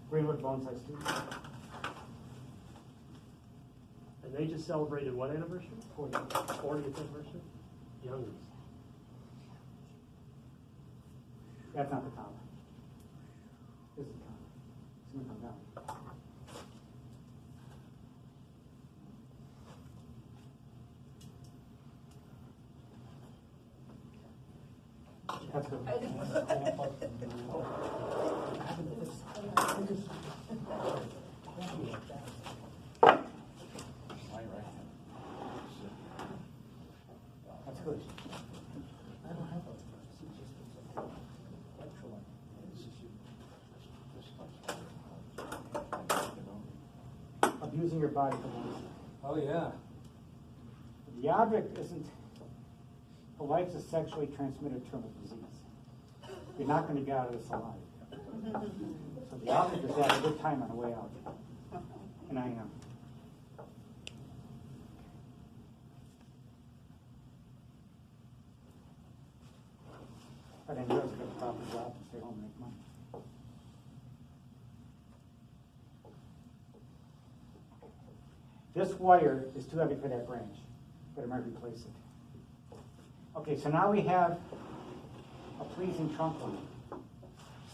Greenwood Bonsai Studio. And they just celebrated what anniversary? 40th. 40th anniversary? Youngest. That's not the top. This is the top. It's going to come down. That's good. That's good. I don't have Abusing your body for once. Oh, yeah. The object isn't, the life's a sexually transmitted terminal disease. You're not going to get out of this alive. So the object is having a good time on the way out. And I am. But I knew I was going to stop the job and stay home and make money. This wire is too heavy for that branch, but I might replace it. Okay, so now we have a pleasing trunk line.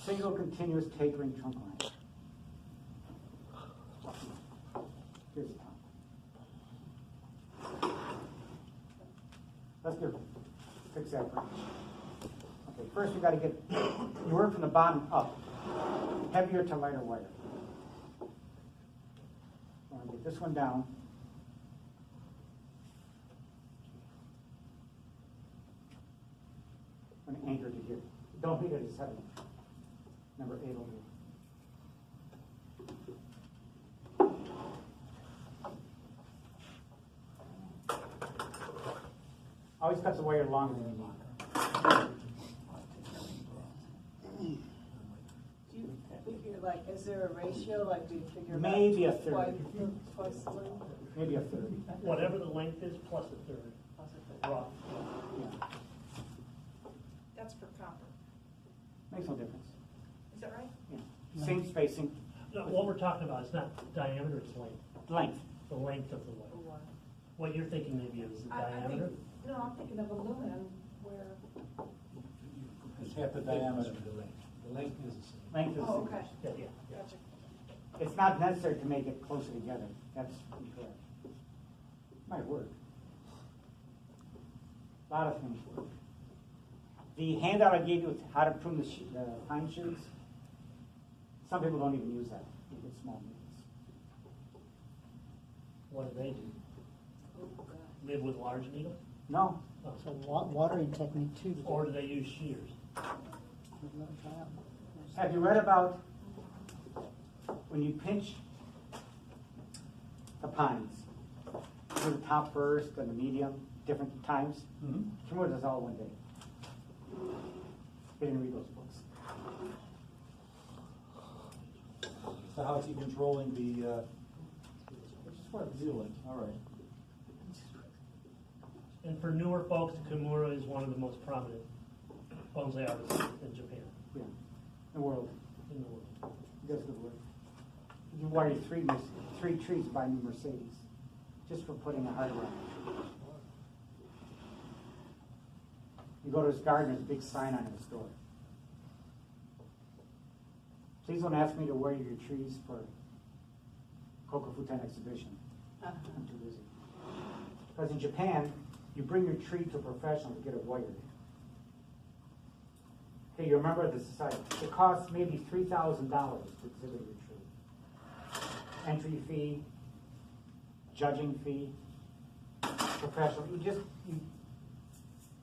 Single continuous tapering trunk line. Here's the top. Let's fix that branch. Okay, first we got to get, you work from the bottom up, heavier to lighter wire. I'm going to get this one down. I'm going to anchor it to here. Don't hit it as heavy. Number 8 over here. Always cut the wire longer than you want. Do you figure, like, is there a ratio? Like, do you figure Maybe a about third. twice the length? Maybe a third. Whatever the length is, plus a third. Plus a third. Rough. Yeah. That's for copper. Makes no difference. Is that right? Yeah. Same spacing. No, what we're talking about is not diameter, it's length. Length. The length of the wire. Or what? What you're thinking maybe is the I diameter? think, no, I'm thinking of aluminum where, It's half the diameter. The length is the same. Length is oh, the okay. same. Yeah. Gotcha. It's not necessary to make it closer together. That's incorrect. Might work. A lot of things work. The handout I gave you with how to prune the pine shoots, some people don't even use that. You get small needles. What do they do? Oh, God. Live with large needle? No. Oh. So watering technique too. Or do they use shears? Have you read about when you pinch the pines? Do the top first and the medium, different times? Mm-hmm. Kimura does all one day. They didn't read those books. So how is he controlling the, zealand? All right. And for newer folks, Kimura is one of the most prominent bonsai artists in Japan, Yeah, the world. in the world. He does good work. You wire three trees by new Mercedes, just for putting a heart around it. You go to his garden, there's a big sign on his door. Please don't ask me to wire your trees for Kokofutan exhibition. I'm too busy. Because in Japan, you bring your tree to a professional to get it wired. Okay, you're a member of the society. It costs maybe $3,000 to exhibit your tree. Entry fee, judging fee, professional.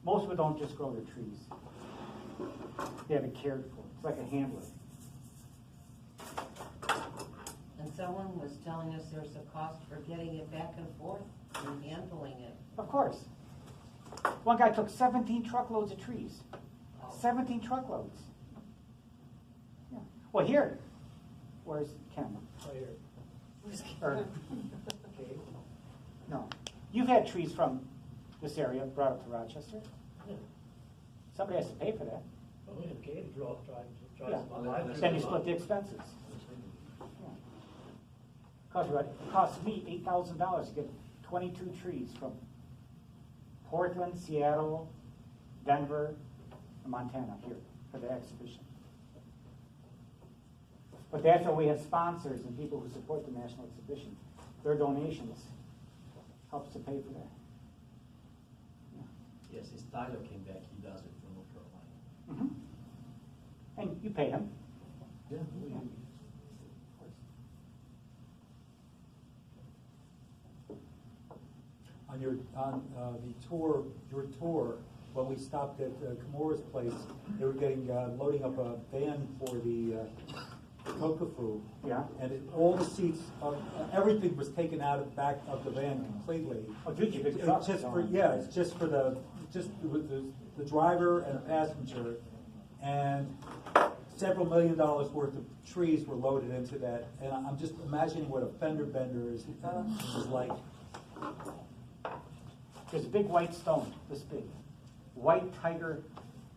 Most people don't just grow their trees. They have it cared for. It's like a handler. And someone was telling us there's a cost for getting it back and forth and handling it. Of course. One guy took 17 truckloads of trees. 17 truckloads. Yeah. Well, here. Where's Ken? Oh, here. Or, no. You've had trees from this area brought up to Rochester. Yeah. Somebody has to pay for that. Oh, yeah, okay, drive Yeah. some live. Then you split the expenses. Cost me $8,000 to get 22 trees from Portland, Seattle, Denver, and Montana here for the exhibition. But that's why we have sponsors and people who support the national exhibition. Their donations helps to pay for that. Yes, his Tyler came back, he does it from North Carolina. And you pay him. Yeah. On the tour, your tour, when we stopped at Kimura's place, they were loading up a van for the Kokofu. Yeah. And all the seats, everything was taken out of the back of the van completely. Oh, did you? Big It's truck, just so- for, yeah, it's just for with the driver and a passenger, and several $1 million worth of trees were loaded into that. And I'm just imagining what a fender bender is like. There's a big white stone, this big. White tiger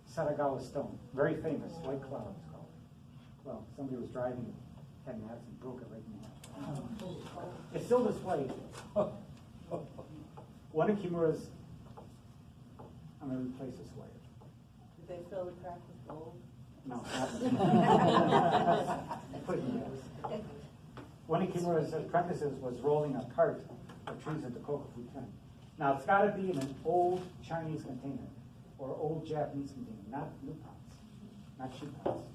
Saragawa stone. Very famous, White Cloud it's called. Well, somebody was driving it, had an accident, broke it right in half. It's still displayed. One of Kimura's, I'm going to replace this wire. Did they fill the crack with gold? No. Put it in there. One of Kimura's apprentices was rolling a cart of trees at the Kokofu tent. Now, it's got to be in an old Chinese container or old Japanese container, not new pots, not cheap pots.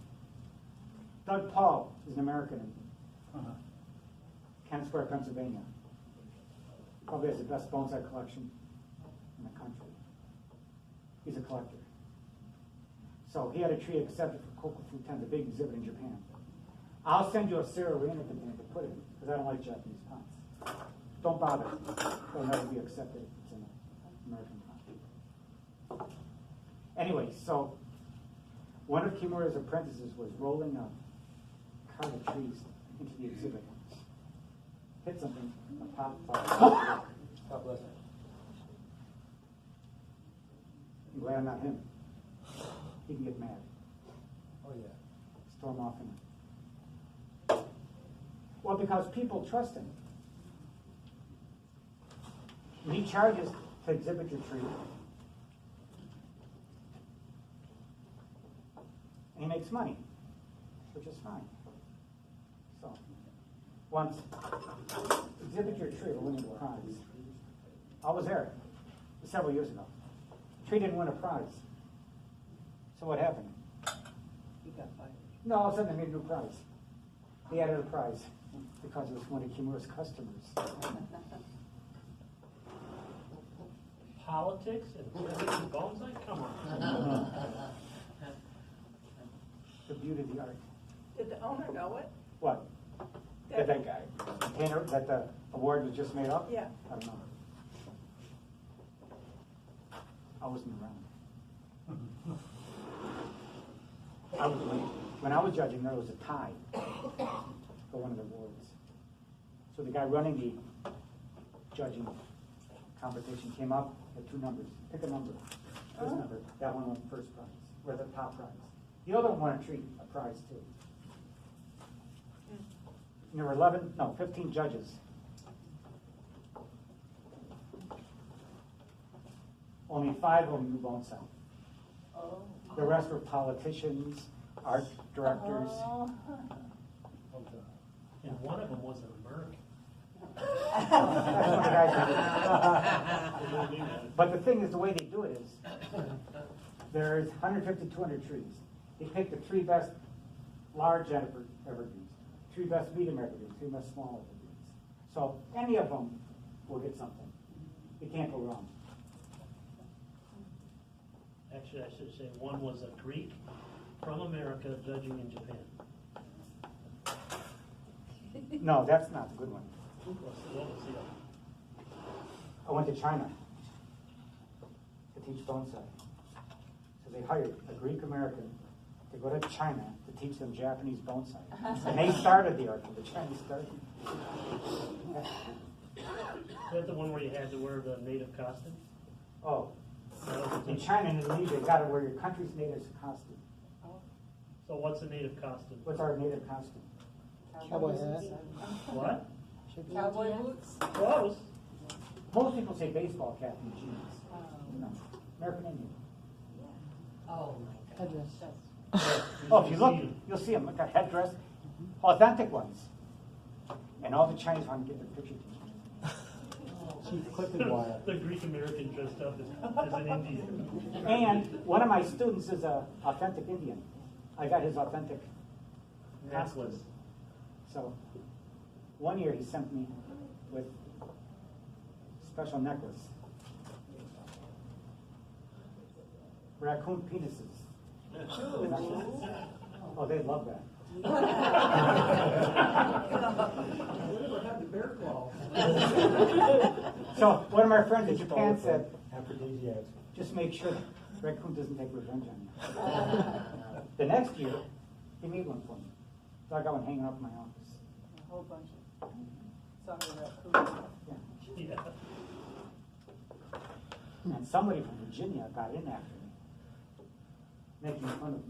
Doug Paul is an American in Kent Square, Pennsylvania. Probably has the best bonsai collection in the country. He's a collector. So he had a tree accepted for Kokofu 10, the big exhibit in Japan. I'll send you a Serralina container to put it in, because I don't like Japanese pots. Don't bother. They'll never be accepted if it's an American pot. Anyway, so one of Kimura's apprentices was rolling a cart of trees into the exhibit. Hit something, a pot. God bless him. I'm glad I'm not him. He can get mad. Oh, yeah. Storm off him. Well, because people trust him. He charges to exhibit your tree. And he makes money, which is fine. So, once, exhibit your tree, we'll win a prize. I was there several years ago. Tree didn't win a prize. So what happened? He got fired. No, all of a sudden they made a new prize. They added a prize because it was one of Kimura's customers. Politics and bonsai? Come on. The beauty of the art. Did the owner know it? What? That guy, container, that the award was just made up? Yeah. I don't know. I wasn't around. When I was judging, there was a tie for one of the awards. So the guy running the judging competition came up with two numbers. Pick a number. This number. That one won first prize, or the top prize. The other one won a prize too. And there were 15 judges. Only 5 of them knew bonsai. Oh. The rest were politicians, art directors. Oh. And one of them was an American. That's one of the guys that did it. But the thing is, the way they do it is, there's 150, 200 trees. They pick the 3 best large evergreens, 3 best medium evergreens, 3 best small evergreens. So any of them will get something. You can't go wrong. Actually, I should say one was a Greek from America judging in Japan. No, that's not the good one. What was the other? I went to China to teach bonsai. So they hired a Greek American to go to China to teach them Japanese bonsai. And they started the art, the Chinese started. Is that the one where you had to wear the native costume? Oh, That was in the- China and Indonesia, you gotta wear your country's native costume. So what's a native costume? What's our native costume? Cowboy hat. What? Should be. Cowboy Yeah. boots? Close. Most people say baseball cap and jeans. No, American Indian. Oh, my God. Headdress. Oh, if you look, you'll see them. Look at headdress, authentic ones. And all the Chinese want to get their picture taken. Chief clipping wire. The Greek American dressed up as an Indian. And one of my students is a authentic Indian. I got his authentic Necklace. So, one year he sent me with special necklace. Raccoon penises. Oh, they love that. So, one of my friends in Japan said, Aphrodisiacs. just make sure raccoon doesn't take revenge on you. The next year, he made one for me. So I got one hanging up in my office. A whole bunch of, some of that food. Yeah. Yeah. And somebody from Virginia got in after me, making fun of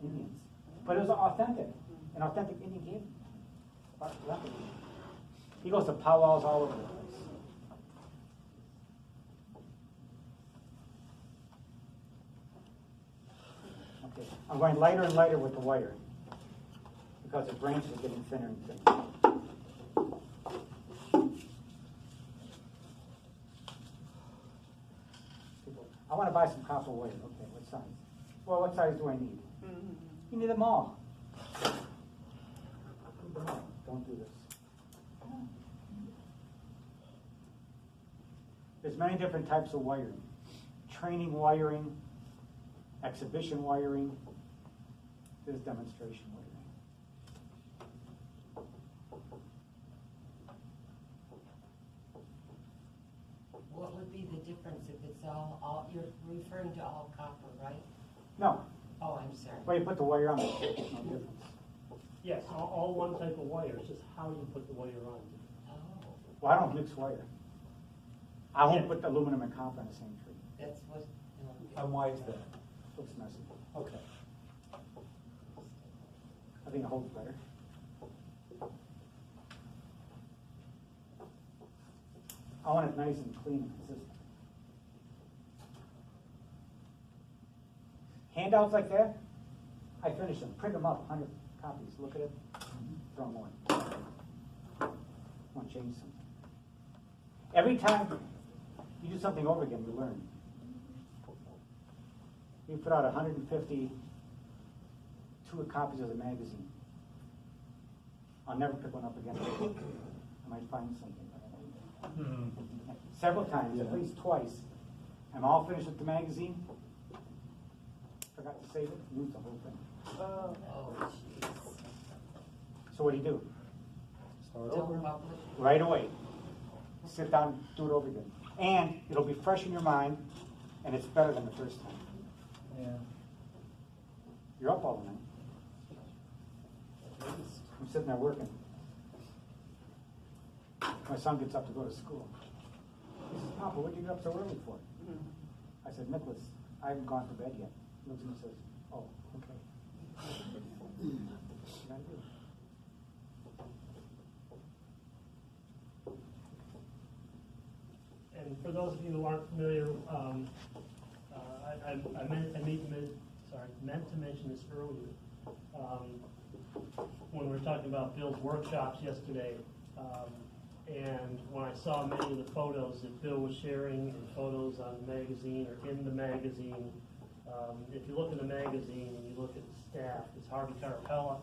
Indians. But it was authentic, an authentic Indian gave me. He goes to powwows all over the place. Okay, I'm going lighter and lighter with the wire because the branches are getting thinner and thinner. I want to buy some copper wire. Okay, what size? Well, what size do I need? You need them all. Need them all. Don't do this. There's many different types of wiring. Training wiring, exhibition wiring, there's demonstration wiring. What would be the difference if it's all, you're referring to all copper, right? No, Oh, I'm sorry. well, you put the wire on it, there's no difference. Yes, all one type of wire. It's just how you put the wire on. Oh, Well, I don't mix wire. I won't Yeah. put aluminum and copper in the same tree. that's what, And why is that? Looks messy. Okay. I think it holds better. I want it nice and clean and consistent. Handouts like that, I finish them, print them up, 100 copies, look at it, throw them away. Want to change something. Every time you do something over again, you learn. You put out 152 copies of the magazine. I'll never pick one up again. I might find something. Several times, at Yeah. least twice, I'm all finished with the magazine, forgot to save it, lose the whole thing. Oh, oh, jeez. So what do? Start over. Don't publish. Right away. Sit down, do it over again. And it'll be fresh in your mind, and it's better than the first time. Yeah. You're up all the night. I'm sitting there working. My son gets up to go to school. He says, Papa, what'd you get up so early for? I said, Nicholas, I haven't gone to bed yet. He looks at me and says, oh, okay. What you gotta do? And for those of you who aren't familiar, I meant to mention this earlier. When we were talking about Bill's workshops yesterday, and when I saw many of the photos that Bill was sharing, and photos on the magazine or in the magazine, if you look at the magazine and you look at the staff, it's Harvey Carapella,